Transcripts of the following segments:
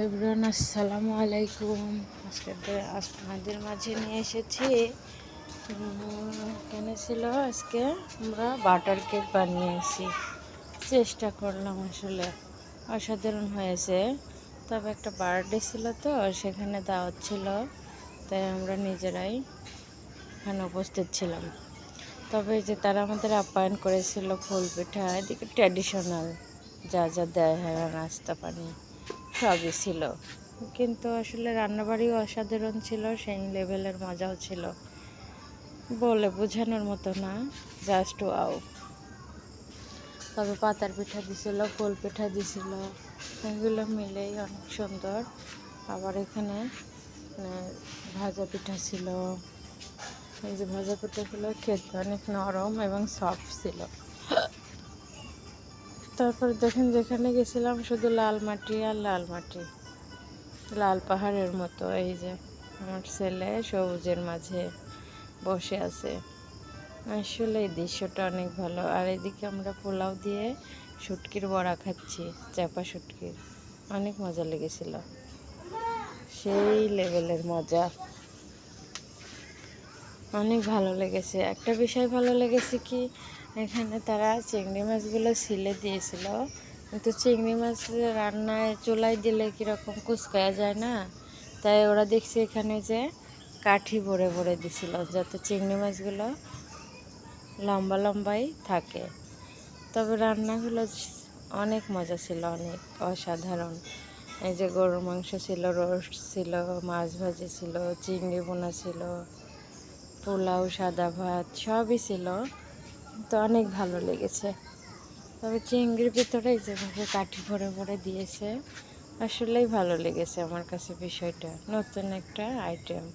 Everyone, আসসালামু আলাইকুম। আজকে আপনাদের মাঝে নিয়ে এসেছি। এখানে ছিল আজকে আমরা বাটার কেক বানিয়েছি। চেষ্টা করলাম, আসলে অসাধারণ হয়েছে। তবে একটা বার্থডে ছিল, তো সেখানে দাওয়াত ছিল, তাই আমরা নিজেরাই এখানে উপস্থিত ছিলাম। তবে যে তারা আমাদের আপ্যায়ন করেছিল ফুল পিঠা, এদিকে ট্র্যাডিশনাল যা যা দেয়, হ্যাঁ, নাস্তা পানি সবই ছিল। কিন্তু আসলে রান্নাবাড়িও অসাধারণ ছিল, সেই লেভেলের মজাও ছিল, বলে বোঝানোর মতো না, জাস্ট ওয়াও। তবে পাতার পিঠা দিছিল, ফুল পিঠা দিছিল, এগুলো মিলেই অনেক সুন্দর। আবার এখানে ভাজা পিঠা ছিল। এই যে ভাজা পিঠাগুলো খেতে অনেক নরম এবং সফট ছিল। তারপর দেখেন, যেখানে গেছিলাম শুধু লাল মাটি আর লাল মাটি, লাল পাহাড়ের মতো। এই যে আমার ছেলে সবুজের মাঝে বসে আছে। আসলে এই দৃশ্যটা অনেক ভালো। আর এদিকে আমরা পোলাও দিয়ে শুটকির বড়া খাচ্ছি, চাপা শুটকির। অনেক মজা লেগেছিল, সেই লেভেলের মজা, অনেক ভালো লেগেছে। একটা বিষয় ভালো লেগেছে কি, এখানে তারা চিংড়ি মাছগুলো ছিলে দিয়েছিল, কিন্তু চিংড়ি মাছ রান্নায় চুলায় দিলে কীরকম কুচকায়া যায় না, তাই ওরা দেখছে এখানে যে কাঠি ভরে ভরে দিছিল, যাতে চিংড়ি মাছগুলো লম্বা লম্বাই থাকে। তবে রান্নাগুলো অনেক মজা ছিল, অনেক অসাধারণ। এই যে গরুর মাংস ছিল, রোস্ট ছিল, মাছ ভাজি ছিল, চিংড়ি বোনা ছিল, পোলাও, সাদা ভাত সবই ছিল। তো অনেক ভালো লেগেছে। তবে চিংড়ির ভিতরে যেভাবে কাঠি ভরে ভরে দিয়েছে, আসলেই ভালো লেগেছে আমার কাছে বিষয়টা। নতুন একটা আইটেম,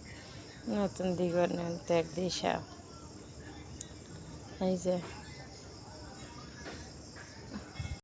নতুন দিগন্তের দিশা। এই যে